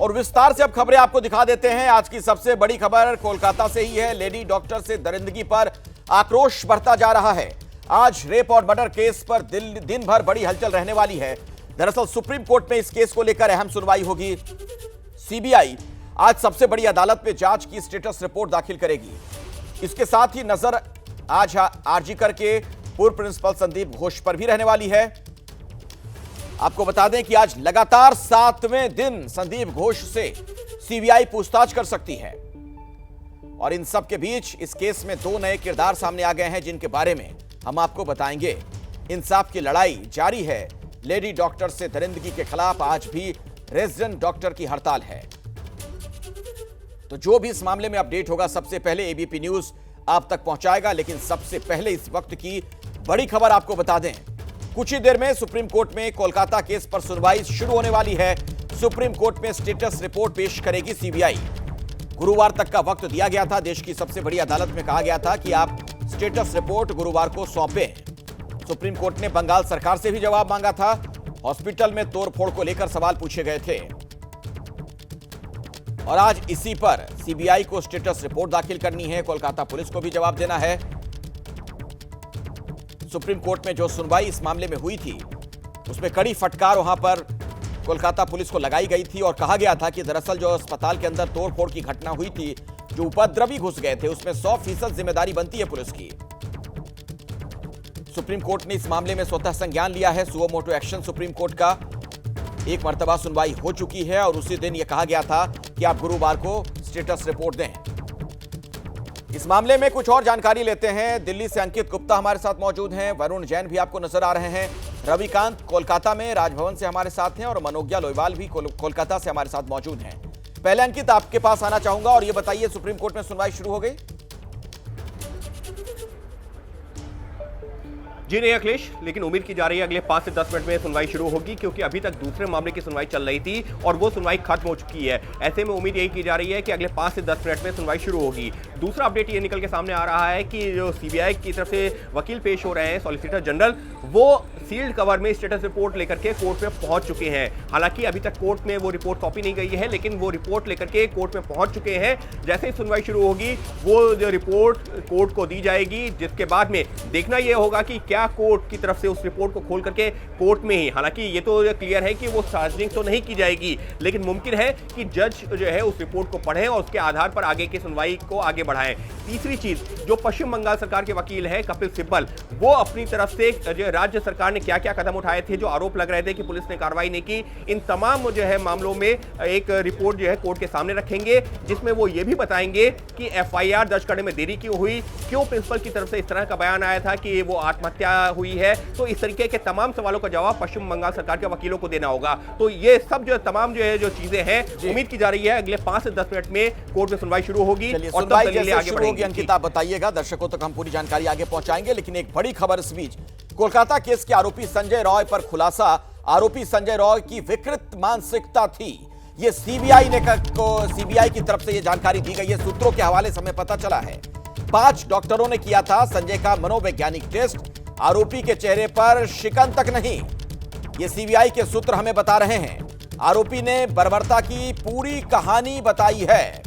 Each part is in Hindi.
और विस्तार से अब खबरें आपको दिखा देते हैं। आज की सबसे बड़ी खबर कोलकाता से ही है। लेडी डॉक्टर से दरिंदगी पर आक्रोश बढ़ता जा रहा है। आज रेप और मर्डर केस पर दिन भर बड़ी हलचल रहने वाली है। दरअसल सुप्रीम कोर्ट में इस केस को लेकर अहम सुनवाई होगी। सीबीआई आज सबसे बड़ी अदालत में जांच की स्टेटस रिपोर्ट दाखिल करेगी। इसके साथ ही नजर आज आरजीकर के पूर्व प्रिंसिपल संदीप घोष पर भी रहने वाली है। आपको बता दें कि आज लगातार 7वें दिन संदीप घोष से सीबीआई पूछताछ कर सकती है। और इन सब के बीच इस केस में 2 नए किरदार सामने आ गए हैं, जिनके बारे में हम आपको बताएंगे। इंसाफ की लड़ाई जारी है। लेडी डॉक्टर से दरिंदगी के खिलाफ आज भी रेजिडेंट डॉक्टर की हड़ताल है। तो जो भी इस मामले में अपडेट होगा सबसे पहले एबीपी न्यूज आप तक पहुंचाएगा। लेकिन सबसे पहले इस वक्त की बड़ी खबर आपको बता दें, कुछ ही देर में सुप्रीम कोर्ट में कोलकाता केस पर सुनवाई शुरू होने वाली है। सुप्रीम कोर्ट में स्टेटस रिपोर्ट पेश करेगी सीबीआई। गुरुवार तक का वक्त दिया गया था। देश की सबसे बड़ी अदालत में कहा गया था कि आप स्टेटस रिपोर्ट गुरुवार को सौंपें। सुप्रीम कोर्ट ने बंगाल सरकार से भी जवाब मांगा था। हॉस्पिटल में तोड़फोड़ को लेकर सवाल पूछे गए थे और आज इसी पर सीबीआई को स्टेटस रिपोर्ट दाखिल करनी है। कोलकाता पुलिस को भी जवाब देना है। सुप्रीम कोर्ट में जो सुनवाई इस मामले में हुई थी उसमें कड़ी फटकार वहां पर कोलकाता पुलिस को लगाई गई थी और कहा गया था कि दरअसल जो अस्पताल के अंदर तोड़फोड़ की घटना हुई थी, जो उपद्रवी घुस गए थे, उसमें 100% जिम्मेदारी बनती है पुलिस की। सुप्रीम कोर्ट ने इस मामले में स्वतः संज्ञान लिया है। Suo motu action supreme court का एक मर्तबा सुनवाई हो चुकी है और उसी दिन यह कहा गया था कि आप गुरुवार को स्टेटस रिपोर्ट दें। इस मामले में कुछ और जानकारी लेते हैं। दिल्ली से अंकित गुप्ता हमारे साथ मौजूद हैं। वरुण जैन भी आपको नजर आ रहे हैं। रविकांत कोलकाता में राजभवन से हमारे साथ हैं और मनोज्ञा लोईवाल भी कोलकाता से हमारे साथ मौजूद हैं। पहले अंकित आपके पास आना चाहूंगा और ये बताइए, सुप्रीम कोर्ट में सुनवाई शुरू हो गई? जी नहीं अखिलेश, लेकिन उम्मीद की जा रही है अगले 5 से 10 मिनट में सुनवाई शुरू होगी, क्योंकि अभी तक दूसरे मामले की सुनवाई चल रही थी और वो सुनवाई खत्म हो चुकी है। ऐसे में उम्मीद यही की जा रही है कि अगले 5 से 10 मिनट में सुनवाई शुरू होगी। दूसरा अपडेट ये निकल के सामने आ रहा है कि जो सीबीआई की तरफ से वकील पेश हो रहे हैं, सॉलिसिटर जनरल, वो सील्ड कवर में स्टेटस रिपोर्ट लेकर के कोर्ट में पहुंच चुके हैं। हालांकि अभी तक कोर्ट में वो रिपोर्ट कॉपी नहीं गई है, लेकिन वो रिपोर्ट लेकर के कोर्ट में पहुंच चुके हैं। जैसे ही सुनवाई शुरू होगी वो जो रिपोर्ट कोर्ट को दी जाएगी, जिसके बाद में देखना यह होगा कि क्या कोर्ट की तरफ से उस रिपोर्ट को खोल करके कोर्ट में ही, हालांकि ये तो क्लियर है कि वो सार्वजनिक तो नहीं की जाएगी, लेकिन मुमकिन है कि जज जो है उस रिपोर्ट को पढ़ें और उसके आधार पर आगे की सुनवाई को आगे बढ़ाएं। तीसरी चीज, जो पश्चिम बंगाल सरकार के वकील हैं कपिल सिब्बल, वो अपनी तरफ से जो राज्य सरकार ने क्या क्या कदम उठाए थे, जो आरोप लग रहे थे कि पुलिस ने कार्रवाई नहीं की, इन तमाम जो है मामलों में एक रिपोर्ट जो है कोर्ट के सामने रखेंगे, जिसमें वो ये भी बताएंगे कि एफआईआर दर्ज करने में देरी क्यों हुई, क्यों प्रिंसिपल की तरफ से इस तरह का बयान आया था कि वो आत्महत्या हुई है। तो इस तरीके के तमाम सवालों का जवाब पश्चिम बंगाल सरकार के वकीलों को देना होगा। तो ये सब जो तमाम जो चीजें हैं, उम्मीद की जा रही है अगले 5 से 10 मिनट में कोर्ट में सुनवाई शुरू होगी और तब दलीलें आगे बढ़ेंगी। अंकित आप बताइएगा, दर्शकों तक हम पूरी जानकारी आगे पहुंचाएंगे। लेकिन एक बड़ी खबर इस बीच, कोलकाता केस के आरोपी संजय रॉय पर खुलासा। आरोपी संजय रॉय की विकृत मानसिकता थी, ये सीबीआई की तरफ से ये जानकारी दी गई है। सूत्रों के हवाले से हमें पता चला है 5 डॉक्टरों ने किया था संजय का मनोवैज्ञानिक टेस्ट। आरोपी के चेहरे पर शिकन तक नहीं, ये सीबीआई के सूत्र हमें बता रहे हैं। आरोपी ने बर्बरता की पूरी कहानी बताई है।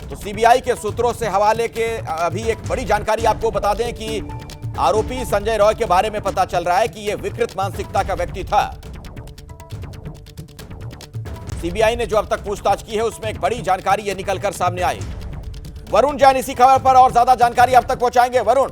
तो सीबीआई के सूत्रों से हवाले के अभी एक बड़ी जानकारी आपको बता दें कि आरोपी संजय रॉय के बारे में पता चल रहा है कि यह विकृत मानसिकता का व्यक्ति था। सीबीआई ने जो अब तक पूछताछ की है उसमें एक बड़ी जानकारी यह निकलकर सामने आई। वरुण जैन इसी खबर पर और ज्यादा जानकारी अब तक पहुंचाएंगे। वरुण,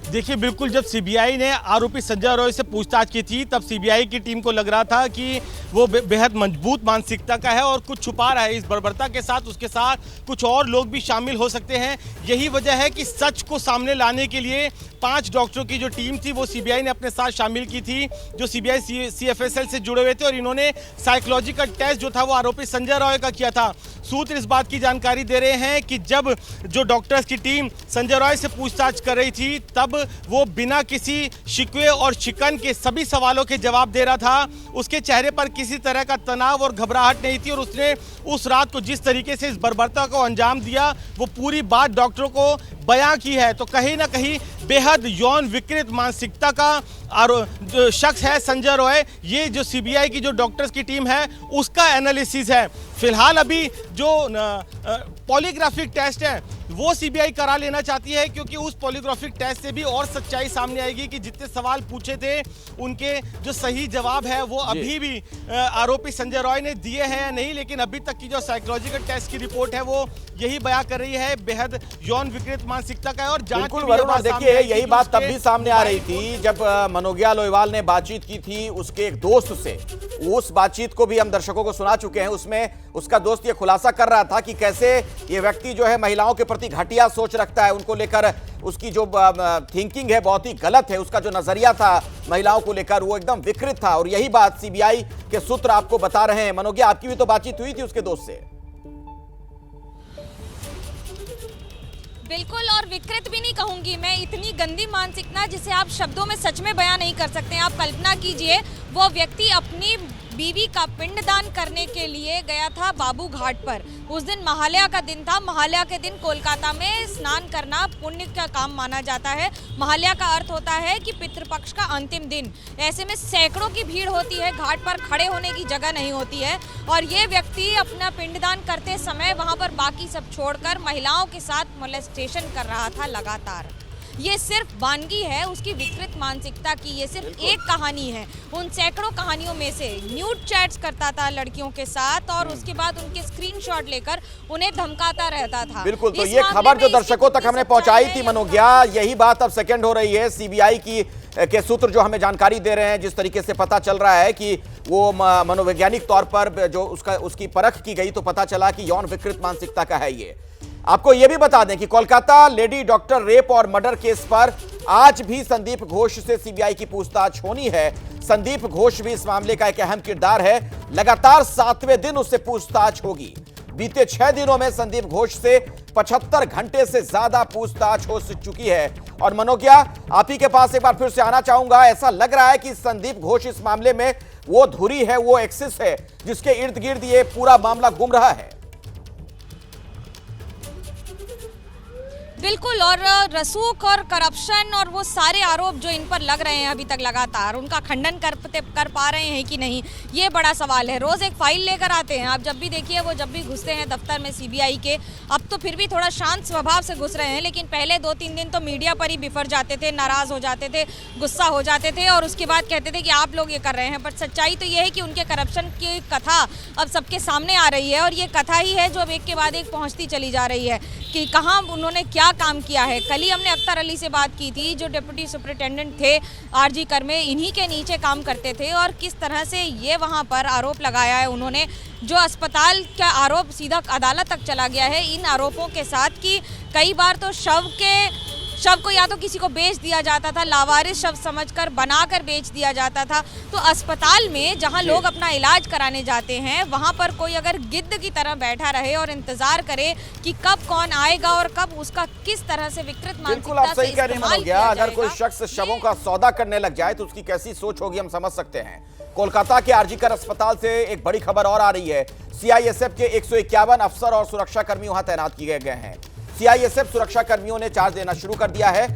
देखिए, बिल्कुल जब सीबीआई ने आरोपी संजय रॉय से पूछताछ की थी तब सीबीआई की टीम को लग रहा था कि वो बेहद मजबूत मानसिकता का है और कुछ छुपा रहा है। इस बर्बरता के साथ उसके साथ कुछ और लोग भी शामिल हो सकते हैं। यही वजह है कि सच को सामने लाने के लिए 5 डॉक्टरों की जो टीम थी वो सीबीआई ने अपने साथ शामिल की थी, जो सीबीआई सीएफएसएल से जुड़े हुए थे और इन्होंने साइकोलॉजिकल टेस्ट जो था वो आरोपी संजय रॉय का किया था। सूत्र इस बात की जानकारी दे रहे हैं कि जब जो डॉक्टर्स की टीम संजय रॉय से पूछताछ कर रही थी तब वो बिना किसी शिकवे और शिकन के सभी सवालों के जवाब दे रहा था। उसके चेहरे पर किसी तरह का तनाव और घबराहट नहीं थी और उसने उस रात को जिस तरीके से इस बर्बरता को अंजाम दिया वो पूरी बात डॉक्टरों को बयां की है। तो कहीं ना कहीं बेहद यौन विकृत मानसिकता का जो शख्स है संजय रॉय, ये जो सीबीआई की जो डॉक्टर्स की टीम है उसका एनालिसिस है। फिलहाल अभी जो पॉलीग्राफिक टेस्ट है वो सीबीआई करा लेना चाहती है, क्योंकि उस पॉलीग्राफिक टेस्ट से भी और सच्चाई सामने आएगी कि जितने सवाल पूछे थे उनके जो सही जवाब है वो अभी भी आरोपी संजय रॉय ने दिए हैं या नहीं। लेकिन अभी तक की जो साइकोलॉजिकल टेस्ट की रिपोर्ट है वो यही बयां कर रही है बेहद यौन विकृत मानसिकता का है। और जांच बिल्कुल वरुण, देखिए यही बात तब भी सामने आ रही थी जब मनोज्ञा लोहिवाल ने बातचीत की थी उसके एक दोस्त से। उस बातचीत को भी हम दर्शकों को सुना चुके हैं। उसमें उसका दोस्त ये खुलासा कर रहा था कि कैसे ये व्यक्ति जो है महिलाओं के प्रति घटिया सोच रखता है, उनको लेकर उसकी जो थिंकिंग है बहुत ही गलत है, उसका जो नजरिया था महिलाओं को लेकर वो एकदम विकृत था। और यही बात सीबीआई के सूत्र आपको बता रहे हैं। मनोज्ञा, आपकी भी तो बातचीत हुई थी उसके दोस्त से। बिल्कुल, और विकृत भी नहीं कहूंगी मैं, इतनी गंदी मानसिकता जिसे आप शब्दों में सच में बयां नहीं कर सकते। आप कल्पना कीजिए, वो व्यक्ति अपनी बीवी का पिंडदान करने के लिए गया था बाबू घाट पर। उस दिन महालया का दिन था। महालया के दिन कोलकाता में स्नान करना पुण्य का काम माना जाता है। महालया का अर्थ होता है कि पितृपक्ष का अंतिम दिन। ऐसे में सैकड़ों की भीड़ होती है, घाट पर खड़े होने की जगह नहीं होती है। और ये व्यक्ति अपना पिंडदान करते समय वहां पर बाकी सब छोड़कर महिलाओं के साथ मोलेस्टेशन कर रहा था लगातार। ये सिर्फ वानगी है उसकी विकृत मानसिकता की, ये सिर्फ एक कहानी है उन सैकड़ों कहानियों में से। न्यूड चैट्स करता था लड़कियों के साथ और उसके बाद उनके स्क्रीनशॉट लेकर उन्हें धमकाता रहता था। बिल्कुल, तो ये खबर जो दर्शकों तक हमने पहुंचाई थी मनोज्ञा, यही बात अब सेकंड हो रही है। सीबीआई के सूत्र जो हमें जानकारी दे रहे हैं, जिस तरीके से पता चल रहा है कि वो मनोवैज्ञानिक तौर पर जो उसकी परख की गई तो पता चला कि यौन विकृत मानसिकता का है ये। आपको यह भी बता दें कि कोलकाता लेडी डॉक्टर रेप और मर्डर केस पर आज भी संदीप घोष से सीबीआई की पूछताछ होनी है। संदीप घोष भी इस मामले का एक अहम किरदार है। लगातार 7वें दिन उससे पूछताछ होगी। बीते 6 दिनों में संदीप घोष से 75 घंटे से ज्यादा पूछताछ हो चुकी है। और मनोज्ञा, आप ही के पास एक बार फिर से आना चाहूंगा। ऐसा लग रहा है कि संदीप घोष इस मामले में वो धुरी है, वो एक्सिस है जिसके इर्द गिर्द ये पूरा मामला घूम रहा है। बिल्कुल, और रसूख और करप्शन और वो सारे आरोप जो इन पर लग रहे हैं अभी तक लगातार, उनका खंडन कर पा रहे हैं कि नहीं, ये बड़ा सवाल है। रोज एक फाइल लेकर आते हैं, आप जब भी देखिए वो जब भी घुसते हैं दफ्तर में सीबीआई के, अब तो फिर भी थोड़ा शांत स्वभाव से घुस रहे हैं, लेकिन पहले 2-3 दिन तो मीडिया पर ही बिफर जाते थे, नाराज हो जाते थे, गुस्सा हो जाते थे और उसके बाद कहते थे कि आप लोग ये कर रहे हैं। बट सच्चाई तो ये है कि उनके करप्शन की कथा अब सबके सामने आ रही है और ये कथा ही है जो अब एक के बाद एक पहुँचती चली जा रही है कि कहाँ उन्होंने क्या काम किया है। कल ही हमने अख्तर अली से बात की थी जो डिप्टी सुपरिटेंडेंट थे आरजी कर में, इन्हीं के नीचे काम करते थे और किस तरह से ये वहां पर आरोप लगाया है उन्होंने। जो अस्पताल का आरोप सीधा अदालत तक चला गया है इन आरोपों के साथ कि कई बार तो शव को या तो किसी को बेच दिया जाता था, लावारिस शव समझकर बनाकर बेच दिया जाता था। तो अस्पताल में जहां लोग अपना इलाज कराने जाते हैं वहां पर कोई अगर गिद्ध की तरह बैठा रहे और इंतजार करे कि कब कौन आएगा और कब उसका किस तरह से विकृत मानसिकता से इस्तेमाल किया जाएगा। अगर कोई शख्स शवों का सौदा करने लग जाए तो उसकी कैसी सोच होगी हम समझ सकते हैं। कोलकाता के आरजीकर अस्पताल से एक बड़ी खबर और आ रही है। सीआईएसएफ के 151 अफसर और सुरक्षा कर्मी वहां तैनात किए गए हैं। सीआईएसएफ सुरक्षा कर्मियों ने चार्ज देना शुरू कर दिया है।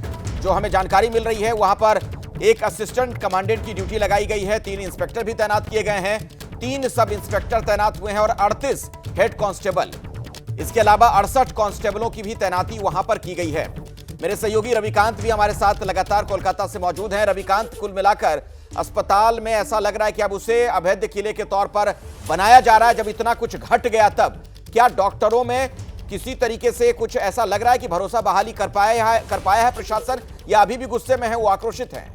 जो हमें जानकारी मिल रही है वहां पर एक असिस्टेंट कमांडेंट की ड्यूटी लगाई गई है, 3 इंस्पेक्टर भी तैनात किए गए हैं, 3 सब इंस्पेक्टर तैनात हुए हैं और 38 हेड कांस्टेबल, इसके अलावा 68 कांस्टेबलों की भी तैनाती वहां पर की गई है। मेरे सहयोगी रविकांत भी हमारे साथ लगातार कोलकाता से मौजूद हैं। रविकांत, कुल मिलाकर अस्पताल में ऐसा लग रहा है कि अब उसे अभेद्य किले के तौर पर बनाया जा रहा है। जब इतना कुछ घट गया तब क्या डॉक्टरों में किसी तरीके से कुछ ऐसा लग रहा है कि भरोसा बहाली कर पाया है प्रशासन, या अभी भी गुस्से में है, वो आक्रोशित हैं?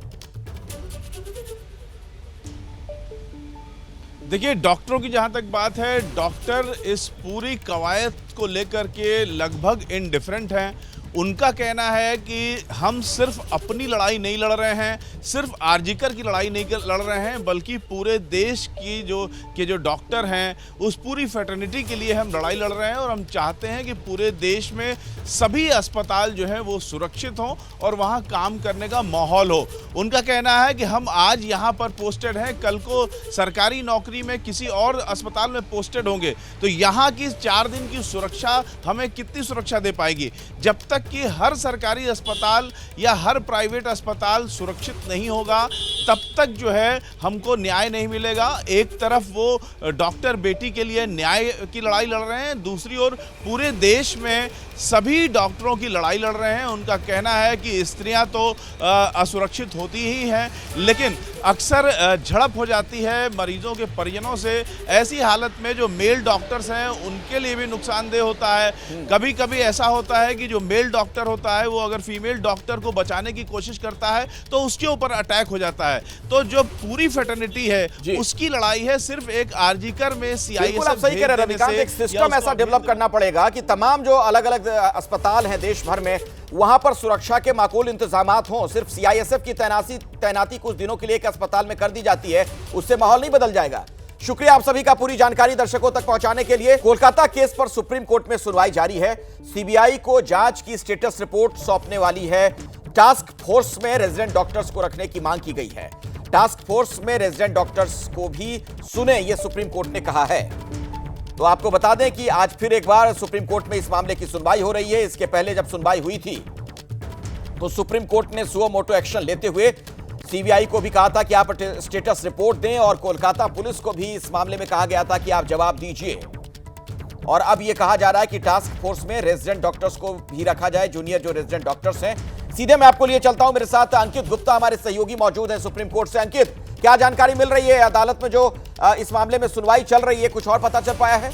देखिए, डॉक्टरों की जहां तक बात है, डॉक्टर इस पूरी कवायद को लेकर के लगभग इनडिफरेंट हैं। उनका कहना है कि हम सिर्फ अपनी लड़ाई नहीं लड़ रहे हैं, सिर्फ आरजीकर की लड़ाई नहीं लड़ रहे हैं, बल्कि पूरे देश की जो डॉक्टर हैं उस पूरी फ्रेटर्निटी के लिए हम लड़ाई लड़ रहे हैं और हम चाहते हैं कि पूरे देश में सभी अस्पताल जो है वो सुरक्षित हों और वहाँ काम करने का माहौल हो। उनका कहना है कि हम आज यहाँ पर पोस्टेड हैं, कल को सरकारी नौकरी में किसी और अस्पताल में पोस्टेड होंगे, तो यहाँ की 4 दिन की सुरक्षा हमें कितनी सुरक्षा दे पाएगी? जब तक कि हर सरकारी अस्पताल या हर प्राइवेट अस्पताल सुरक्षित नहीं होगा तब तक जो है हमको न्याय नहीं मिलेगा। एक तरफ वो डॉक्टर बेटी के लिए न्याय की लड़ाई लड़ रहे हैं, दूसरी ओर पूरे देश में सभी डॉक्टरों की लड़ाई लड़ रहे हैं। उनका कहना है कि स्त्रियां तो असुरक्षित होती ही हैं, लेकिन अक्सर झड़प हो जाती है मरीजों के परिजनों से। ऐसी हालत में जो मेल डॉक्टर्स हैं उनके लिए भी नुकसानदेह होता है। कभी कभी ऐसा होता है कि जो मेल डॉक्टर होता है वो अगर फीमेल डॉक्टर को बचाने की कोशिश करता है तो उसके ऊपर अटैक हो जाता है। तो जो पूरी फ्रेटर्निटी है उसकी लड़ाई है सिर्फ एक आरजीकर में बिल्कुल आप सही कह रहे हैं रविकांत, एक सिस्टम ऐसा डेवलप करना पड़ेगा कि तमाम जो अलग अलग अस्पताल हैं देश भर में वहां पर सुरक्षा के माकूल इंतजामात हों। सिर्फ सीआईएसएफ की तैनाती कुछ दिनों के लिए एक अस्पताल में कर दी जाती है, उससे माहौल नहीं बदल जाएगा। शुक्रिया आप सभी का पूरी जानकारी दर्शकों तक पहुंचाने के लिए। कोलकाता केस पर सुप्रीम कोर्ट में सुनवाई जारी है। सीबीआई को जांच की स्टेटस रिपोर्ट सौंपने वाली है। टास्क फोर्स में रेजिडेंट डॉक्टर्स को रखने की मांग की गई है। टास्क फोर्स में रेजिडेंट डॉक्टर्स को भी सुने, यह सुप्रीम कोर्ट ने कहा है। तो आपको बता दें कि आज फिर एक बार सुप्रीम कोर्ट में इस मामले की सुनवाई हो रही है। इसके पहले जब सुनवाई हुई थी तो सुप्रीम कोर्ट ने सुओ मोटो एक्शन लेते हुए सीबीआई को भी कहा था कि आप स्टेटस रिपोर्ट दें और कोलकाता पुलिस को भी इस मामले में कहा गया था कि आप जवाब दीजिए। और अब यह कहा जा रहा है कि टास्क फोर्स में रेजिडेंट डॉक्टर्स को भी रखा जाए, जूनियर जो रेजिडेंट डॉक्टर्स हैं। सीधे मैं आपको लिए चलता हूं, मेरे साथ अंकित गुप्ता हमारे सहयोगी मौजूद हैं सुप्रीम कोर्ट से। अंकित, क्या जानकारी मिल रही है? अदालत में जो इस मामले में सुनवाई चल रही है, कुछ और पता चल पाया है?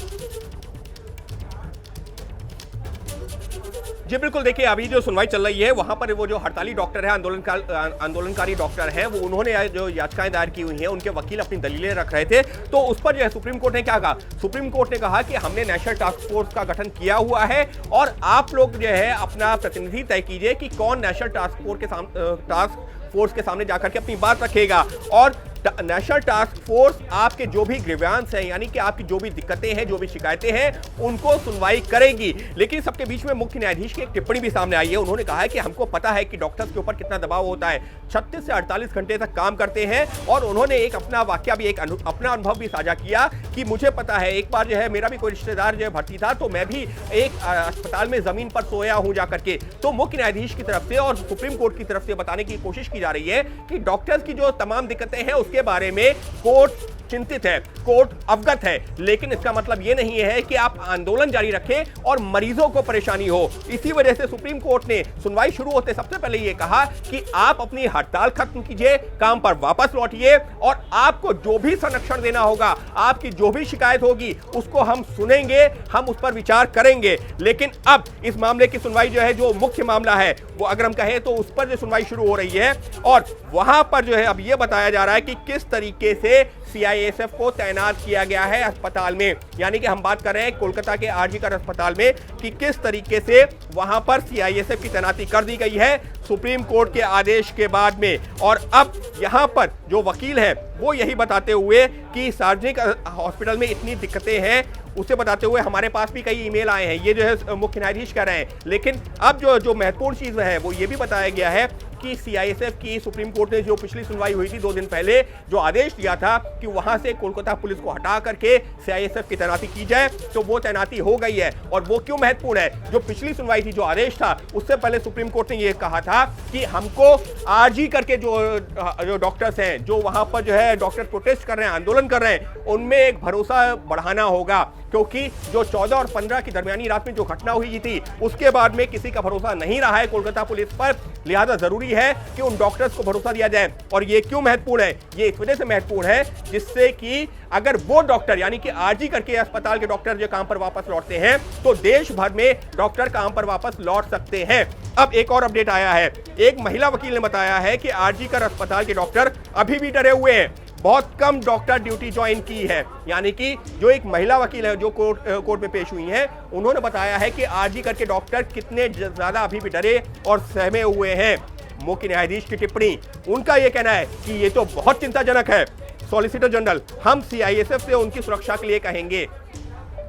जी बिल्कुल, देखिए अभी जो सुनवाई चल रही है वहां पर वो जो हड़ताली डॉक्टर है, आंदोलनकारी डॉक्टर है, वो उन्होंने जो याचिकाएं दायर की हुई हैं, उनके वकील अपनी दलीलें रख रहे थे। तो उस पर जो है सुप्रीम कोर्ट ने क्या कहा? सुप्रीम कोर्ट ने कहा कि हमने नेशनल टास्क फोर्स का गठन किया हुआ है और आप लोग जो है अपना प्रतिनिधि तय कीजिए कि कौन नेशनल टास्क फोर्स के सामने जाकर के अपनी बात रखेगा। और नेशनल टास्क फोर्स आपके जो भी ग्रीवांस हैं, यानी कि आपकी जो भी दिक्कतें हैं, जो भी शिकायतें हैं, उनको सुनवाई करेगी। लेकिन सबके बीच में मुख्य न्यायाधीश की एक टिप्पणी भी सामने आई है। उन्होंने कहा है कि हमको पता है कि डॉक्टर्स के ऊपर कितना दबाव होता है, 36 से 48 घंटे तक काम करते हैं। और उन्होंने एक अपना वाकया भी, एक अपना अनुभव भी साझा किया कि मुझे पता है, एक बार जो है मेरा भी कोई रिश्तेदार जो है भर्ती था, तो मैं भी एक अस्पताल में जमीन पर सोया हूं जाकर के। तो मुख्य न्यायाधीश की तरफ से और सुप्रीम कोर्ट की तरफ से बताने की कोशिश की जा रही है कि डॉक्टर्स की जो तमाम दिक्कतें हैं के बारे में कोर्ट चिंतित है, कोर्ट अवगत है। लेकिन इसका मतलब यह नहीं है कि आप आंदोलन जारी रखें और मरीजों को परेशानी हो। इसी वजह से सुप्रीम कोर्ट ने सुनवाई शुरू होते सबसे पहले यह कहा कि आप अपनी हड़ताल खत्म कीजिए, काम पर वापस लौटिए और आपको जो भी संरक्षण देना होगा, आपकी जो भी शिकायत होगी, उसको हम सुनेंगे, हम उस पर विचार करेंगे। लेकिन अब इस मामले की सुनवाई जो है, जो मुख्य मामला है, वो अगर हम कहें तो उस पर जो सुनवाई शुरू हो रही है और वहां पर जो है अब यह बताया जा रहा है कि किस तरीके से सीआईएसएफ को तैनात किया गया है अस्पताल में। यानी कि हम बात कर रहे हैं कोलकाता के आरजीकर अस्पताल में कि किस तरीके से वहां पर सीआईएसएफ की तैनाती कर दी गई है सुप्रीम कोर्ट के आदेश के बाद में। और अब यहां पर जो वकील है वो यही बताते हुए कि सार्वजनिक हॉस्पिटल में इतनी दिक्कतें हैं, उसे बताते हुए हमारे पास भी कई ईमेल आए हैं, ये जो है मुख्य न्यायाधीश कह रहे हैं। लेकिन अब जो महत्वपूर्ण चीज है वो ये भी बताया गया है कि सीआईएसएफ की सुप्रीम कोर्ट ने जो पिछली सुनवाई हुई थी 2 दिन पहले जो आदेश दिया था कि वहां से कोलकाता पुलिस को हटा करके सीआईएसएफ की तैनाती की जाए, तो वो तैनाती हो गई है। और वो क्यों महत्वपूर्ण है? जो पिछली सुनवाई थी, जो आदेश था, उससे पहले सुप्रीम कोर्ट ने ये कहा था कि हमको आरजी करके जो डॉक्टर्स हैं, जो वहां पर जो है डॉक्टर प्रोटेस्ट कर रहे हैं, आंदोलन कर रहे हैं, उनमें एक भरोसा बढ़ाना होगा। क्योंकि जो 14 और 15 की दरमियानी रात में जो घटना हुई थी, उसके बाद में किसी का भरोसा नहीं रहा है कोलकाता पुलिस पर। लिहाजा जरूरी है कि उन डॉक्टर्स को भरोसा दिया जाए। और ये क्यों महत्वपूर्ण है? ये इस वजह से महत्वपूर्ण है जिससे कि अगर वो डॉक्टर, यानी कि आरजी करके अस्पताल के डॉक्टर जो काम पर वापस लौटते हैं, तो देश भर में डॉक्टर काम पर वापस लौट सकते हैं। अब एक और अपडेट आया है, एक महिला वकील ने बताया है कि आरजी कर अस्पताल के डॉक्टर अभी भी डरे हुए हैं। बहुत कम डॉक्टर ड्यूटी ज्वाइन की है। यानी कि जो एक महिला वकील है जो कोर्ट में पेश हुई हैं, उन्होंने बताया है कि आरजी करके डॉक्टर कितने ज्यादा अभी भी डरे और सहमे हुए हैं। मुख्य न्यायाधीश की टिप्पणी, उनका यह कहना है कि ये तो बहुत चिंताजनक है। सॉलिसिटर जनरल, हम सीआईएसएफ से उनकी सुरक्षा के लिए कहेंगे।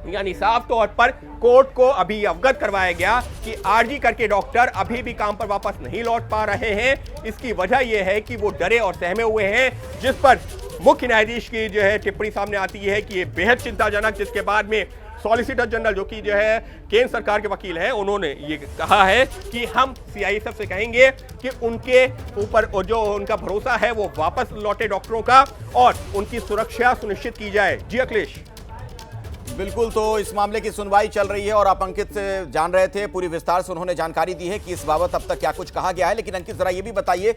यानी साफ तौर पर कोर्ट को अभी अवगत करवाया गया कि आरजी करके डॉक्टर अभी भी काम पर वापस नहीं लौट पा रहे हैं। इसकी वजह यह है कि वो डरे और सहमे हुए हैं, जिस पर मुख्य न्यायाधीश की जो है टिप्पणी सामने आती है कि ये बेहद चिंताजनक, जिसके बाद में सॉलिसिटर जनरल जो कि जो है केंद्र सरकार के वकील हैं, उन्होंने ये कहा है कि हम सीआईएसएफ से कहेंगे कि उनके ऊपर जो उनका भरोसा है वो वापस लौटे डॉक्टरों का और उनकी सुरक्षा सुनिश्चित की जाए। जी अखिलेश। बिल्कुल, तो इस मामले की सुनवाई चल रही है और आप अंकित से जान रहे थे, पूरी विस्तार से उन्होंने जानकारी दी है कि इस बाबत अब तक क्या कुछ कहा गया है। लेकिन अंकित जरा ये भी बताइए,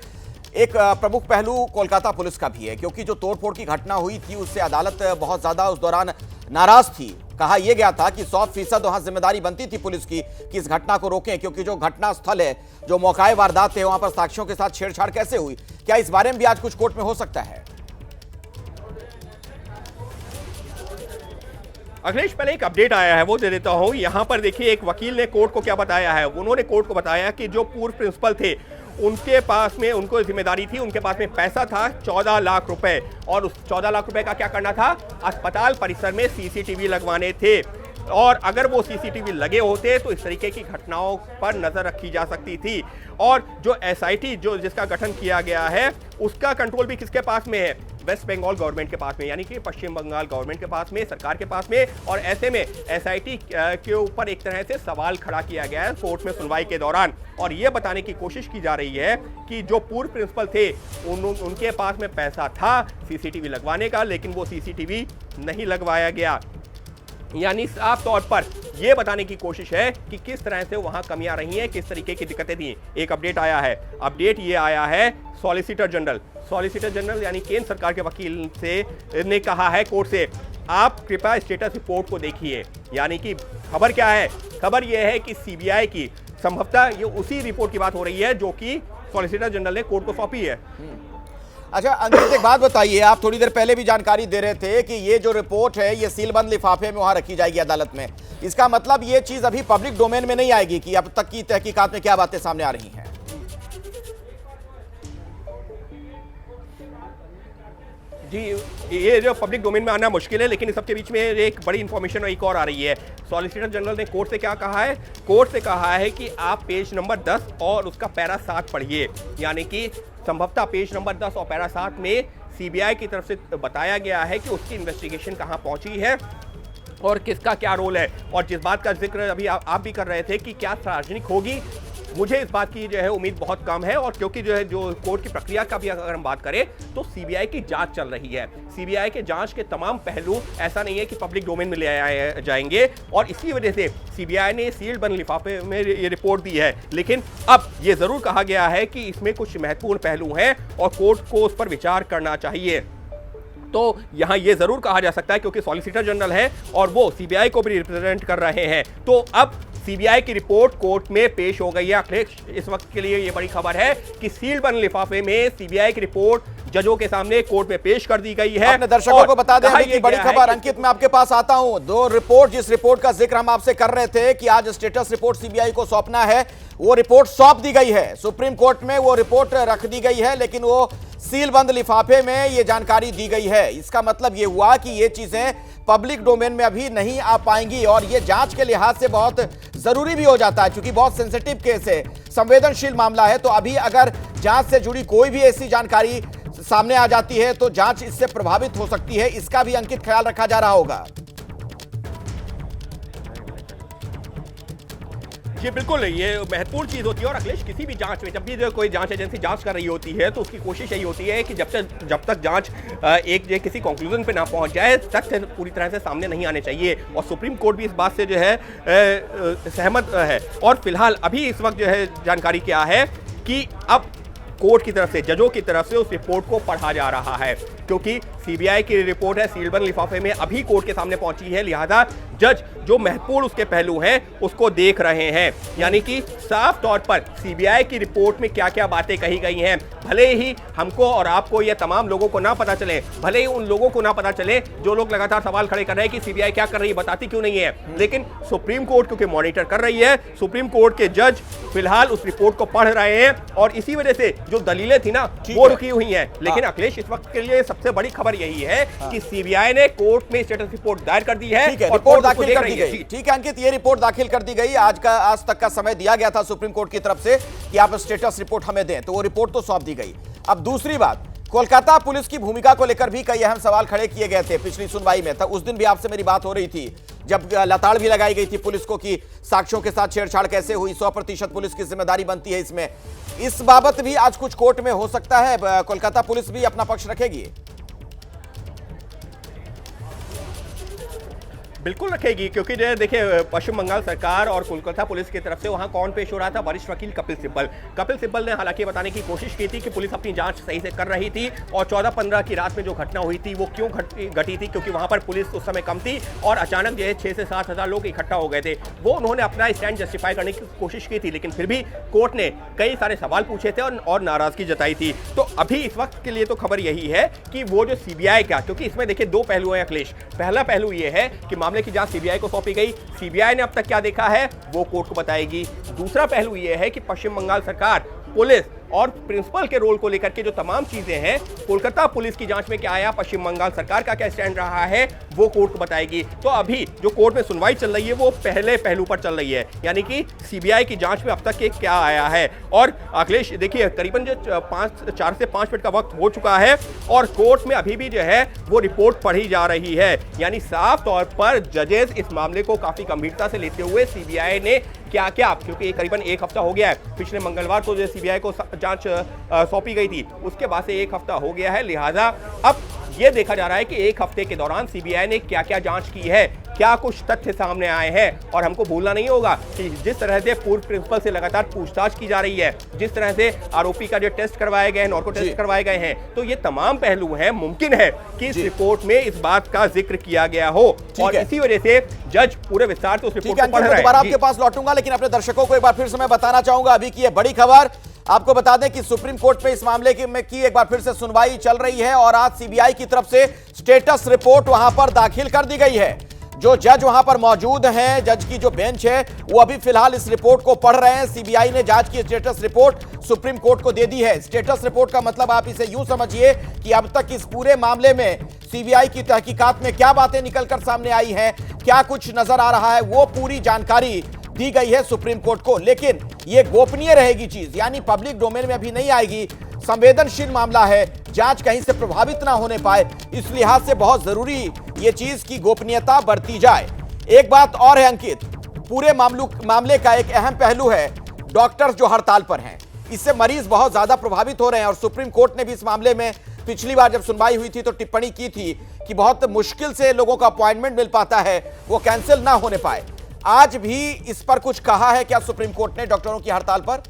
एक प्रमुख पहलू कोलकाता पुलिस का भी है, क्योंकि जो तोड़फोड़ की घटना हुई थी उससे अदालत बहुत ज्यादा उस दौरान नाराज थी। कहा यह गया था कि 100% वहां जिम्मेदारी बनती थी पुलिस की कि इस घटना को रोकें, क्योंकि जो घटना स्थल है, जो मौकाए वारदात थे, वहां पर साक्ष्यों के साथ छेड़छाड़ कैसे हुई। क्या इस बारे में भी आज कुछ कोर्ट में हो सकता है? अखिलेश, पहले एक अपडेट आया है वो दे देता हूं। यहां पर देखिए एक वकील ने कोर्ट को क्या बताया है। उन्होंने कोर्ट को बताया कि जो पूर्व प्रिंसिपल थे उनके पास में, उनको जिम्मेदारी थी, उनके पास में पैसा था 14 लाख रुपए, और उस 14 लाख रुपए का क्या करना था, अस्पताल परिसर में सीसीटीवी लगवाने थे। और अगर वो सीसीटीवी लगे होते तो इस तरीके की घटनाओं पर नजर रखी जा सकती थी। और जो एसआईटी जो जिसका गठन किया गया है उसका कंट्रोल भी किसके पास में है, वेस्ट बंगाल गवर्नमेंट के पास में, यानी कि पश्चिम बंगाल गवर्नमेंट के पास में, सरकार के पास में। और ऐसे में एसआईटी के ऊपर एक तरह से सवाल खड़ा किया गया है कोर्ट में सुनवाई के दौरान, और यह बताने की कोशिश की जा रही है कि जो पूर्व प्रिंसिपल थे उनके पास में पैसा था सीसीटीवी लगवाने का, लेकिन वो सीसीटीवी नहीं लगवाया गया। यानी साफ तौर पर यह बताने की कोशिश है कि किस तरह से वहां कमियां रही हैं, किस तरीके की दिक्कतें थी। एक अपडेट आया है, अपडेट ये आया है सॉलिसिटर जनरल यानी केंद्र सरकार के वकील से ने कहा है कोर्ट से, आप कृपया स्टेटस रिपोर्ट को देखिए। यानी कि खबर क्या है, खबर यह है कि सीबीआई की संभवतः ये उसी रिपोर्ट की बात हो रही है जो कि सॉलिसिटर जनरल ने कोर्ट को सौंपी है। अच्छा अंकित, एक बात बताइए, आप थोड़ी देर पहले भी जानकारी दे रहे थे कि ये जो रिपोर्ट है ये सीलबंद लिफाफे में वहां रखी जाएगी अदालत में। इसका मतलब ये चीज अभी पब्लिक डोमेन में नहीं आएगी कि अब तक की तहकीकात में क्या बातें सामने आ रही हैं? जी, ये जो पब्लिक डोमेन में आना मुश्किल है, लेकिन इस सबके बीच में एक बड़ी इंफॉर्मेशन एक और आ रही है। सॉलिसिटर जनरल ने कोर्ट से क्या कहा है, कोर्ट से कहा है कि आप पेज नंबर 10 और उसका पैरा 7 पढ़िए। यानी कि संभवतः पेज नंबर 10 और पैरा 7 में सीबीआई की तरफ से बताया गया है कि उसकी इन्वेस्टिगेशन कहां पहुंची है और किसका क्या रोल है। और जिस बात का जिक्र अभी आप भी कर रहे थे कि क्या सार्वजनिक होगी, मुझे इस बात की जो है उम्मीद बहुत कम है। और क्योंकि जो है जो कोर्ट की प्रक्रिया का भी अगर हम बात करें तो सीबीआई की जांच चल रही है। सीबीआई के जांच के तमाम पहलू ऐसा नहीं है कि पब्लिक डोमेन में ले आए जाएंगे, और इसी वजह से सीबीआई ने सील्ड बंद लिफाफे में ये रिपोर्ट दी है। लेकिन अब ये जरूर कहा गया है कि इसमें कुछ महत्वपूर्ण पहलू हैं और कोर्ट को उस पर विचार करना चाहिए। तो यहां यह जरूर कहा जा सकता है, क्योंकि सॉलिसिटर जनरल है और वो सीबीआई को भी रिप्रेजेंट कर रहे हैं, तो अब सीबीआई की रिपोर्ट कोर्ट में पेश हो गई है। अखिलेश, इस वक्त के लिए यह बड़ी खबर है कि सील बंद लिफाफे में सीबीआई की रिपोर्ट जजों के सामने कोर्ट में पेश कर दी गई है। अपने दर्शकों को बता दें कि बड़ी खबर। अंकित, मैं आपके पास आता हूं। दो रिपोर्ट, जिस रिपोर्ट का जिक्र हम आपसे कर रहे थे कि आज स्टेटस रिपोर्ट सीबीआई को सौंपना है, वो रिपोर्ट सौंप दी गई है। सुप्रीम कोर्ट में वो रिपोर्ट रख दी गई है, लेकिन वो सील बंद लिफाफे में ये जानकारी दी गई है। इसका मतलब ये हुआ कि ये चीजें पब्लिक डोमेन में अभी नहीं आ पाएंगी, और ये जांच के लिहाज से बहुत जरूरी भी हो जाता है, क्योंकि बहुत सेंसिटिव केस है, संवेदनशील मामला है। तो अभी अगर जांच से जुड़ी कोई भी ऐसी जानकारी सामने आ जाती है तो जांच इससे प्रभावित हो सकती है। इसका भी अंकित ख्याल रखा जा रहा होगा। ये बिल्कुल ये महत्वपूर्ण चीज होती है। और अखिलेश, किसी भी जांच में जब भी जो कोई जांच एजेंसी जांच कर रही होती है तो उसकी कोशिश यही होती है कि जब तक जांच किसी कंक्लूजन पे ना पहुंच जाए, तथ्य पूरी तरह से सामने नहीं आने चाहिए। और सुप्रीम कोर्ट भी इस बात से जो है सहमत है। और फिलहाल अभी इस वक्त जो है जानकारी क्या है कि अब कोर्ट की तरफ से, जजों की तरफ से उस रिपोर्ट को पढ़ा जा रहा है। क्योंकि सीबीआई की रिपोर्ट है सीलबंद लिफाफे में अभी कोर्ट के सामने पहुंची है, लिहाजा जज जो महत्वपूर्ण उसके पहलू हैं उसको देख रहे हैं। यानी कि साफ तौर पर सीबीआई की रिपोर्ट में क्या क्या बातें कही गई हैं, भले ही हमको और आपको या तमाम लोगों को ना पता चले, भले ही उन लोगों को ना पता चले जो लोग लगातार सवाल खड़े कर रहे हैं कि सीबीआई क्या कर रही है, बताती क्यों नहीं है, लेकिन सुप्रीम कोर्ट क्योंकि मॉनिटर कर रही है, सुप्रीम कोर्ट के जज फिलहाल उस रिपोर्ट को पढ़ रहे हैं और इसी वजह से जो दलीलें थी ना वो रुकी हुई हैं। लेकिन अखिलेश इस वक्त के लिए सबसे बड़ी खबर यही है कि सीबीआई ने कोर्ट में स्टेटस रिपोर्ट दायर कर दी है, रिपोर्ट दाखिल कर दी गई। ठीक है अंकित, ये रिपोर्ट दाखिल कर दी गई। आज तक का समय दिया गया था सुप्रीम कोर्ट की तरफ से कि आप स्टेटस रिपोर्ट हमें दें, तो वो रिपोर्ट तो सौंप दी गई। अब दूसरी बात, कोलकाता पुलिस की भूमिका को लेकर भी कई अहम सवाल खड़े किए गए थे पिछली सुनवाई में। उस दिन भी आपसे मेरी बात हो रही थी जब लताड़ भी लगाई गई थी पुलिस को कि साक्ष्यों के साथ छेड़छाड़ कैसे हुई, 100% पुलिस की जिम्मेदारी बनती है इसमें। इस बाबत भी आज कुछ कोर्ट में हो सकता है, कोलकाता पुलिस भी अपना पक्ष रखेगी? बिल्कुल रखेगी, क्योंकि जो देखिए पश्चिम बंगाल सरकार और कोलकाता पुलिस की तरफ से वहां कौन पेश हो रहा था, वरिष्ठ वकील कपिल सिब्बल ने हालांकि बताने की कोशिश की थी कि पुलिस अपनी जांच सही से कर रही थी और 14-15 की रात में जो घटना हुई थी वो क्यों घटी थी, क्योंकि वहां पर पुलिस उस समय कम थी और अचानक जो है 6 से 7 हज़ार लोग इकट्ठा हो गए थे। वो उन्होंने अपना स्टैंड जस्टिफाई करने की कोशिश की थी, लेकिन फिर भी कोर्ट ने कई सारे सवाल पूछे थे और नाराजगी जताई थी। तो अभी इस वक्त के लिए तो खबर यही है कि वो जो सीबीआई का, क्योंकि इसमें देखिए 2 पहलू हैं अखिलेश। पहला पहलू ये है कि मामले की जांच सीबीआई को सौंपी गई, सीबीआई ने अब तक क्या देखा है वो कोर्ट को बताएगी। दूसरा पहलू यह है कि पश्चिम बंगाल सरकार, पुलिस और प्रिंसिपल के रोल को लेकर के जो तमाम चीजें हैं, कोलकाता पुलिस की जांच में क्या आया, पश्चिम बंगाल सरकार का क्या स्टैंड रहा है, वो कोर्ट को बताएगी। तो अभी जो कोर्ट में सुनवाई चल रही है वो पहले पहलू पर चल रही है, यानी कि सीबीआई की जांच में अब तक के क्या आया है। और अखिलेश देखिए करीबन जो 4 से 5 मिनट का वक्त हो चुका है और कोर्ट में अभी भी जो है वो रिपोर्ट पढ़ी जा रही है, यानी साफ तौर पर जजेस इस मामले को काफी गंभीरता से लेते हुए सीबीआई ने क्या क्या, क्योंकि करीबन 1 हफ्ता हो गया है, पिछले मंगलवार को जो सीबीआई को जांच सौंपी गई थी उसके बाद से 1 हफ्ता हो गया है, लिहाजा अब ये देखा जा रहा है कि 1 हफ्ते के दौरान सीबीआई ने क्या क्या जांच की है, क्या कुछ तथ्य सामने आए हैं। और हमको भूलना नहीं होगा कि जिस तरह से पूर्व प्रिंसिपल से लगातार पूछताछ की जा रही है, जिस तरह से आरोपी का जो टेस्ट करवाए गए हैं, नार्को टेस्ट करवाए गए हैं, तो ये तमाम पहलू हैं, मुमकिन है कि इस रिपोर्ट में इस बात का जिक्र किया गया हो और इसी वजह से जज पूरे विस्तार से उस रिपोर्ट को पढ़ रहे हैं। दोबारा आपके पास लौटूंगा, लेकिन अपने दर्शकों को एक बार फिर से मैं बताना चाहूंगा अभी की ये बड़ी खबर। आपको बता दें कि सुप्रीम कोर्ट में इस मामले की एक बार फिर से सुनवाई चल रही है और आज सीबीआई की तरफ से स्टेटस रिपोर्ट वहां पर दाखिल कर दी गई है। जो जज वहां पर मौजूद हैं, जज की जो बेंच है वो अभी फिलहाल इस रिपोर्ट को पढ़ रहे हैं। सीबीआई ने जांच की स्टेटस रिपोर्ट सुप्रीम कोर्ट को दे दी है। स्टेटस रिपोर्ट का मतलब आप इसे यूं समझिए कि अब तक इस पूरे मामले में सीबीआई की तहकीकात में क्या बातें निकलकर सामने आई हैं, क्या कुछ नजर आ रहा है, वो पूरी जानकारी दी गई है सुप्रीम कोर्ट को। लेकिन यह गोपनीय रहेगी चीज, यानी पब्लिक डोमेन में अभी नहीं आएगी। संवेदनशील मामला है, जांच कहीं से प्रभावित ना होने पाए, इस लिहाज से बहुत जरूरी ये चीज की गोपनीयता बरती जाए। एक बात और है अंकित, पूरे मामले का एक अहम पहलू है डॉक्टर्स जो हड़ताल पर हैं। इससे मरीज बहुत ज्यादा प्रभावित हो रहे हैं और सुप्रीम कोर्ट ने भी इस मामले में पिछली बार जब सुनवाई हुई थी तो टिप्पणी की थी कि बहुत मुश्किल से लोगों का अपॉइंटमेंट मिल पाता है, वो कैंसिल ना होने पाए। आज भी इस पर कुछ कहा है क्या सुप्रीम कोर्ट ने डॉक्टरों की हड़ताल पर?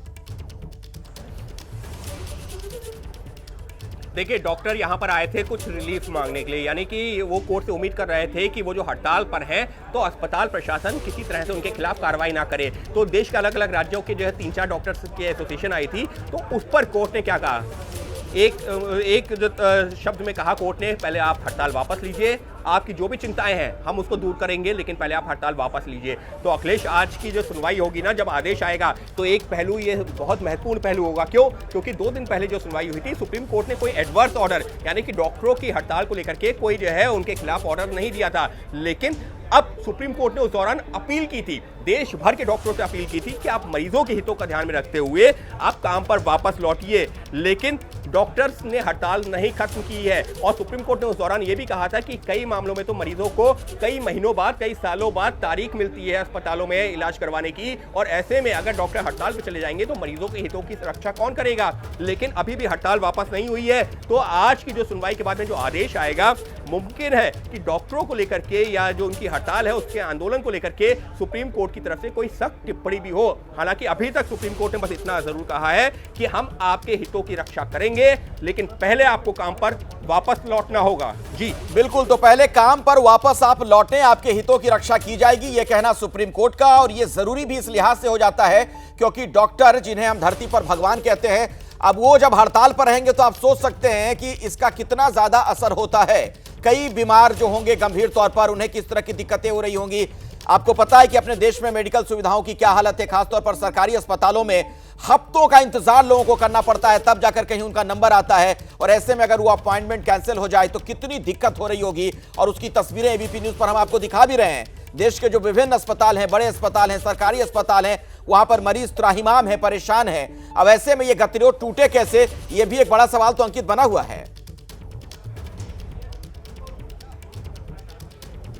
देखिए डॉक्टर यहाँ पर आए थे कुछ रिलीफ मांगने के लिए, यानी कि वो कोर्ट से उम्मीद कर रहे थे कि वो जो हड़ताल पर हैं तो अस्पताल प्रशासन किसी तरह से उनके खिलाफ कार्रवाई ना करे। तो देश के अलग अलग राज्यों के जो है 3-4 डॉक्टर्स की एसोसिएशन आई थी, तो उस पर कोर्ट ने क्या कहा, एक जो शब्द में कहा कोर्ट ने, पहले आप हड़ताल वापस लीजिए, आपकी जो भी चिंताएं हैं हम उसको दूर करेंगे, लेकिन पहले आप हड़ताल वापस लीजिए। तो अखिलेश आज की जो सुनवाई होगी ना, जब आदेश आएगा तो एक पहलू ये बहुत महत्वपूर्ण पहलू होगा। क्यों? क्योंकि 2 दिन पहले जो सुनवाई हुई थी सुप्रीम कोर्ट ने कोई एडवर्स ऑर्डर, यानी कि डॉक्टरों की हड़ताल को लेकर के कोई जो है उनके खिलाफ ऑर्डर नहीं दिया था, लेकिन अब सुप्रीम कोर्ट ने उस दौरान अपील की थी, देश भर के डॉक्टरों से अपील की थी कि आप मरीजों के हितों का ध्यान में रखते हुए आप काम पर वापस लौटिए। लेकिन डॉक्टर्स ने हड़ताल नहीं खत्म की है और सुप्रीम कोर्ट ने उस दौरान यह भी कहा था कि कई मामलों में तो मरीजों को कई महीनों बाद, कई सालों बाद तारीख मिलती है अस्पतालों में इलाज करवाने की, और ऐसे में अगर डॉक्टर हड़ताल पर चले जाएंगे तो मरीजों के हितों की रक्षा कौन करेगा। लेकिन अभी भी हड़ताल वापस नहीं हुई है, तो आज की जो सुनवाई के बाद में जो आदेश आएगा, मुमकिन है कि डॉक्टरों को लेकर के या जो उनकी हड़ताल है उसके आंदोलन को लेकर के सुप्रीम कोर्ट की तरफ से कोई सख्त टिप्पणी भी हो। हालांकि अभी तक सुप्रीम कोर्ट ने बस इतना जरूर कहा है कि हम आपके हितों की रक्षा करेंगे, लेकिन पहले आपको काम पर वापस लौटना होगा। जी बिल्कुल, तो पहले काम पर वापस आप लौटें, आपके हितों की रक्षा की जाएगी, यह कहना सुप्रीम कोर्ट का। और यह जरूरी भी इस लिहाज से हो जाता है क्योंकि डॉक्टर, जिन्हें हम धरती पर भगवान कहते हैं, अब वो जब हड़ताल पर रहेंगे तो आप सोच सकते हैं कि इसका कितना ज्यादा असर होता है। कई बीमार जो होंगे गंभीर तौर पर, उन्हें किस तरह की दिक्कतें हो रही होंगी। आपको पता है कि अपने देश में मेडिकल सुविधाओं की क्या हालत है, खासतौर पर सरकारी अस्पतालों में हफ्तों का इंतजार लोगों को करना पड़ता है, तब जाकर कहीं उनका नंबर आता है। और ऐसे में अगर वो अपॉइंटमेंट कैंसिल हो जाए तो कितनी दिक्कत हो रही होगी। और उसकी तस्वीरें एबीपी न्यूज पर हम आपको दिखा भी रहे हैं। देश के जो विभिन्न अस्पताल हैं, बड़े अस्पताल हैं, सरकारी अस्पताल हैं, वहां पर मरीज त्राहिमाम है, परेशान है। अब ऐसे में ये गतिरोध टूटे कैसे, ये भी एक बड़ा सवाल तो अंकित बना हुआ है।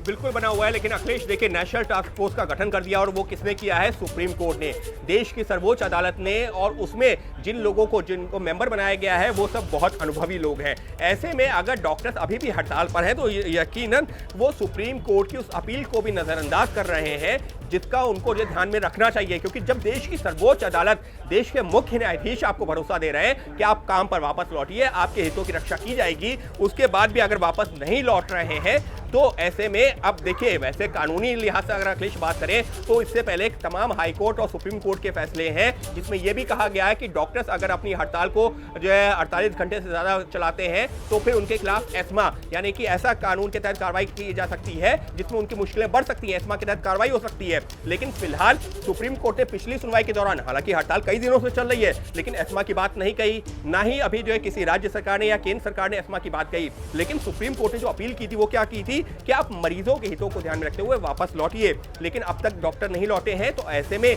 बिल्कुल बना हुआ है, लेकिन अखिलेश देखिए, नेशनल टास्क फोर्स का गठन कर दिया और वो किसने किया है? सुप्रीम कोर्ट ने, देश की सर्वोच्च अदालत ने। और उसमें जिन लोगों को, जिनको मेंबर बनाया गया है, वो सब बहुत अनुभवी लोग हैं। ऐसे में अगर डॉक्टर्स अभी भी हड़ताल पर हैं तो यकीनन वो सुप्रीम कोर्ट की उस अपील को भी नजरअंदाज कर रहे हैं, जिसका उनको ये ध्यान में रखना चाहिए। क्योंकि जब देश की सर्वोच्च अदालत, देश के मुख्य न्यायाधीश आपको भरोसा दे रहे हैं कि आप काम पर वापस लौटिए, आपके हितों की रक्षा की जाएगी, उसके बाद भी अगर वापस नहीं लौट रहे हैं तो ऐसे में अब देखिए, वैसे कानूनी लिहाज से अगर अखिलेश बात करें तो इससे पहले तमाम हाई कोर्ट और सुप्रीम कोर्ट के फैसले हैं, जिसमें यह भी कहा गया है कि डॉक्टर्स अगर अपनी हड़ताल को जो है 48 घंटे से ज्यादा चलाते हैं तो फिर उनके खिलाफ एस्मा, यानी कि ऐसा कानून के तहत कार्रवाई की जा सकती है जिसमें उनकी मुश्किलें बढ़ सकती हैं, एस्मा के तहत कार्रवाई हो सकती है। लेकिन फिलहाल सुप्रीम कोर्ट ने पिछली सुनवाई के दौरान, हालांकि हड़ताल कई दिनों से चल रही है, लेकिन एस्मा की बात नहीं कही, ना ही अभी जो है किसी राज्य सरकार ने या केंद्र सरकार ने एस्मा की बात कही। लेकिन सुप्रीम कोर्ट ने जो अपील की थी वो क्या की थी कि आप मरीजों के हितों को ध्यान में रखते हुए वापस लौटिए। लेकिन अब तक डॉक्टर नहीं लौटे हैं, तो ऐसे में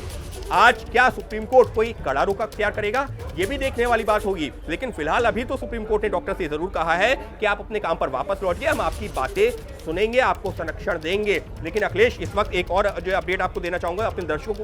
आज क्या सुप्रीम कोर्ट कोई कड़ा रुख अख्तियार करेगा, यह भी देखने वाली बात होगी। लेकिन फिलहाल अभी तो सुप्रीम कोर्ट ने डॉक्टर से जरूर कहा है कि आप अपने काम पर वापस लौटिए, हम आपकी बातें सुनेंगे, आपको संरक्षण देंगे। लेकिन अखिलेश, इस वक्त एक और जो अपडेट आपको देना चाहूंगा, अपने दर्शकों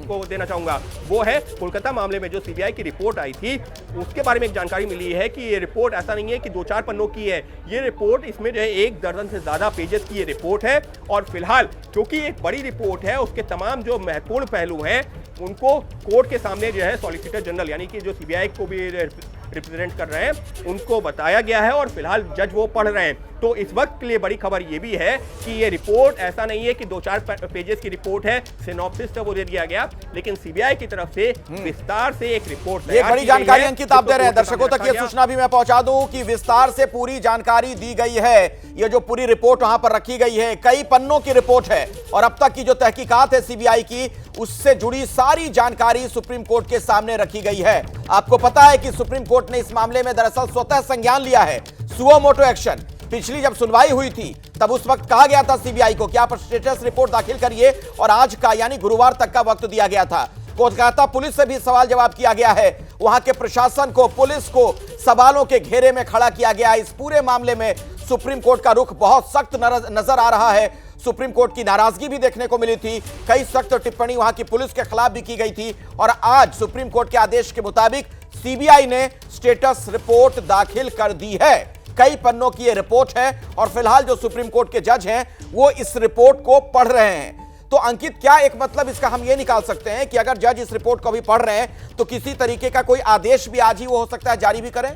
को देना चाहूंगा, वो है कोलकाता मामले में जो सीबीआई की रिपोर्ट आई थी, उसके बारे में एक जानकारी मिली है कि ये रिपोर्ट ऐसा नहीं है कि 2-4 पन्नों की है। ये रिपोर्ट, इसमें जो है 1 दर्जन से ज्यादा पेजेस की ये रिपोर्ट है। और फिलहाल क्योंकि एक बड़ी रिपोर्ट है, उसके तमाम जो महत्वपूर्ण पहलू हैं उनको कोर्ट के सामने जो है सॉलिसिटर जनरल, यानी कि जो सीबीआई को भी रिप्रेजेंट कर रहे हैं, उनको बताया गया है और फिलहाल जज वो पढ़ रहे हैं। तो इस वक्त के लिए बड़ी खबर ये भी है कि ये रिपोर्ट ऐसा नहीं है कि 2-4 पेजेस की रिपोर्ट है, सिनॉप्सिस वो दे दिया गया, लेकिन सीबीआई की तरफ से विस्तार से एक रिपोर्ट, ये बड़ी जानकारी अंकित आप दे रहे हैं। दर्शकों तक ये सूचना भी मैं पहुंचा दूं कि विस्तार से पूरी जानकारी दी गई है। ये जो पूरी रिपोर्ट वहां पर रखी गई है, कई पन्नों की रिपोर्ट है और अब तक की जो तहकीकात है सीबीआई की, उससे जुड़ी सारी जानकारी सुप्रीम कोर्ट के सामने रखी गई है। आपको पता है कि सुप्रीम कोर्ट ने इस मामले में दरअसल स्वतः संज्ञान लिया है, सुओ मोटो एक्शन। पिछली जब सुनवाई हुई थी तब उस वक्त कहा गया था सीबीआई को कि आप स्टेटस रिपोर्ट दाखिल करिए और आज का यानी गुरुवार तक का वक्त दिया गया था। कोलकाता पुलिस से भी सवाल जवाब किया गया है, वहां के प्रशासन को, पुलिस को सवालों के घेरे में खड़ा किया गया। इस पूरे मामले में सुप्रीम कोर्ट का रुख बहुत सख्त नजर आ रहा है। सुप्रीम कोर्ट की नाराजगी भी देखने को मिली थी, कई सख्त टिप्पणी वहां की पुलिस के खिलाफ भी की गई थी और आज सुप्रीम कोर्ट के आदेश के मुताबिक सीबीआई ने स्टेटस रिपोर्ट दाखिल कर दी है। कई पन्नों की यह रिपोर्ट है और फिलहाल जो सुप्रीम कोर्ट के जज हैं वो इस रिपोर्ट को पढ़ रहे हैं। तो अंकित, क्या एक मतलब इसका हम ये निकाल सकते हैं कि अगर जज इस रिपोर्ट को भी पढ़ रहे हैं तो किसी तरीके का कोई आदेश भी आज ही वो हो सकता है जारी भी करें?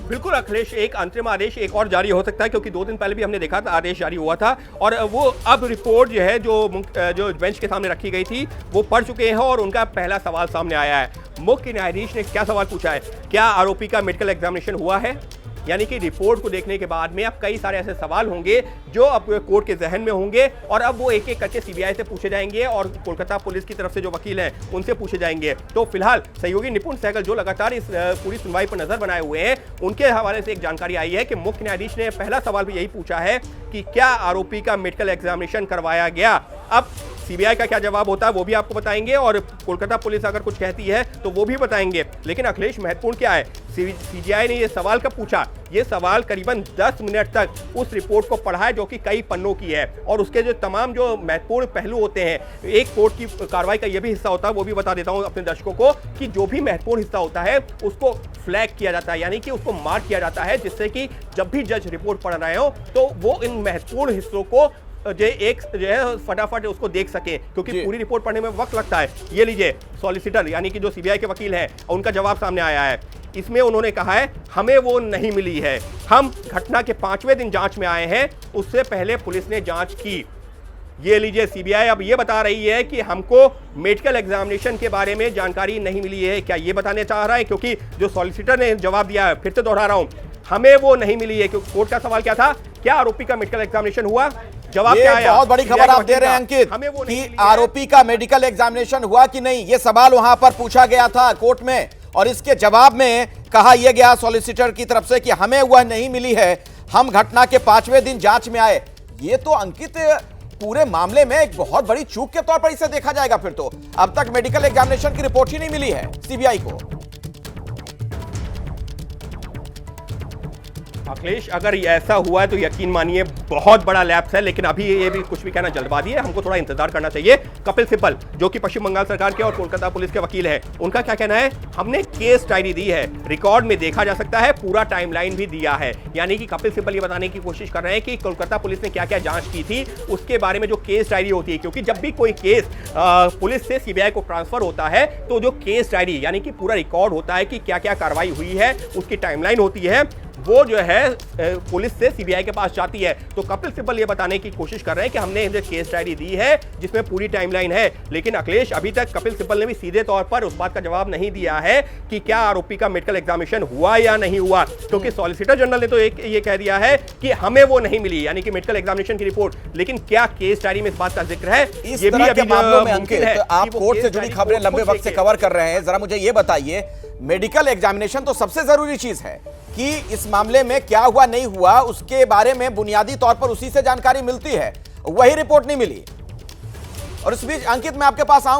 बिल्कुल अखिलेश, एक अंतरिम आदेश एक और जारी हो सकता है, क्योंकि 2 दिन पहले भी हमने देखा था आदेश जारी हुआ था और वो अब रिपोर्ट जो है जो बेंच के सामने रखी गई थी वो पढ़ चुके हैं और उनका पहला सवाल सामने आया है। मुख्य न्यायाधीश ने क्या सवाल पूछा है? क्या आरोपी का मेडिकल एग्जामिनेशन हुआ है? यानी कि रिपोर्ट को देखने के बाद में अब कई सारे ऐसे सवाल होंगे जो अब कोर्ट के जहन में होंगे और अब वो एक एक करके सीबीआई से पूछे जाएंगे और कोलकाता पुलिस की तरफ से जो वकील हैं उनसे पूछे जाएंगे। तो फिलहाल सहयोगी निपुण सहगल जो लगातार इस पूरी सुनवाई पर नजर बनाए हुए हैं, उनके हवाले से एक जानकारी आई है कि मुख्य न्यायाधीश ने पहला सवाल भी यही पूछा है कि क्या आरोपी का मेडिकल एग्जामिनेशन करवाया गया। अब सीबीआई का क्या जवाब होता है वो भी आपको बताएंगे, और कोलकाता पुलिस अगर कुछ कहती है तो वो भी बताएंगे। लेकिन अखिलेश, महत्वपूर्ण क्या है, सीबीआई ने ये सवाल कब पूछा? ये सवाल करीबन 10 मिनट तक उस रिपोर्ट को पढ़ा है जो कि कई पन्नों की है, और उसके जो तमाम जो महत्वपूर्ण पहलू होते हैं, एक कोर्ट की कार्रवाई का ये भी हिस्सा होता है, वो भी बता देता हूं अपने दर्शकों को, कि जो भी महत्वपूर्ण हिस्सा होता है उसको फ्लैग किया जाता है, यानी कि उसको मार्क किया जाता है, जिससे कि जब भी जज रिपोर्ट पढ़ रहे हो तो वो इन महत्वपूर्ण हिस्सों को जो है फटाफट उसको देख सके, क्योंकि पूरी रिपोर्ट पढ़ने में वक्त लगता है। ये लीजिए, सॉलिसिटर यानी कि जो सीबीआई के वकील हैं, उनका जवाब सामने आया है। इसमें उन्होंने कहा है हमें वो नहीं मिली है, हम घटना के 5वें दिन जांच में आए हैं, उससे पहले पुलिस ने जांच की। ये लीजिए, सीबीआई अब ये बता रही है कि हमको मेडिकल एग्जामिनेशन के बारे में जानकारी नहीं मिली है। क्या ये बताने चाह रहा है? क्योंकि जो सॉलिसिटर ने जवाब दिया है, फिर से दोहरा रहा हूं, हमें वो नहीं मिली है। क्योंकि कोर्ट का सवाल क्या था, क्या आरोपी का मेडिकल एग्जामिनेशन हुआ? जवाब क्या आया? बहुत बड़ी खबर आप दे रहे हैं अंकित कि आरोपी का मेडिकल एग्जामिनेशन हुआ कि नहीं, ये सवाल वहां पर पूछा गया था कोर्ट में, और इसके जवाब में कहा यह गया सॉलिसिटर की तरफ से कि हमें वह नहीं मिली है, हम घटना के 5वें दिन जांच में आए। ये तो अंकित पूरे मामले में एक बहुत बड़ी चूक के तौर पर इसे देखा जाएगा। फिर तो अब तक मेडिकल एग्जामिनेशन की रिपोर्ट ही नहीं मिली है सीबीआई को। अखिलेश, अगर ऐसा हुआ है तो यकीन मानिए बहुत बड़ा लैप्स है, लेकिन अभी ये भी कुछ भी कहना जल्दबाजी है, हमको थोड़ा इंतजार करना चाहिए। कपिल सिब्बल, जो कि पश्चिम बंगाल सरकार के और कोलकाता पुलिस के वकील हैं, उनका क्या कहना है? हमने केस डायरी दी है, रिकॉर्ड में देखा जा सकता है, पूरा टाइमलाइन भी दिया है। यानी कि कपिल सिब्बल ये बताने की कोशिश कर रहे हैं कि कोलकाता पुलिस ने क्या क्या जांच की थी, उसके बारे में जो केस डायरी होती है, क्योंकि जब भी कोई केस पुलिस से सीबीआई को ट्रांसफर होता है तो जो केस डायरी यानी कि पूरा रिकॉर्ड होता है कि क्या क्या कार्रवाई हुई है, उसकी टाइमलाइन होती है, वो जो है पुलिस से सीबीआई के पास जाती है। तो कपिल सिब्बल ये बताने की कोशिश कर रहे हैं कि हमने जो केस डायरी दी है जिसमें पूरी टाइमलाइन है। लेकिन अखिलेश, अभी तक कपिल सिब्बल ने भी सीधे तौर पर उस बात का जवाब नहीं दिया है कि क्या आरोपी का मेडिकल एग्जामिनेशन हुआ या नहीं हुआ, क्योंकि सॉलिसिटर जनरल ने तो एक ये कह दिया है कि हमें वो नहीं मिली, यानी कि मेडिकल एग्जामिनेशन की रिपोर्ट। लेकिन क्या केस डायरी में इस बात का जिक्र है? इस तरह के मामलों में अंकित, आप कोर्ट से जुड़ी खबरें लंबे वक्त से कवर कर रहे हैं, जरा मुझे ये बताइए, मेडिकल एग्जामिनेशन तो सबसे जरूरी चीज है कि इस मामले में क्या हुआ नहीं हुआ उसके बारे में बुनियादी तौर पर उसी से जानकारी मिलती है, वही रिपोर्ट नहीं मिली। और इस बीच अंकित, मैं आपके पास आऊंगा।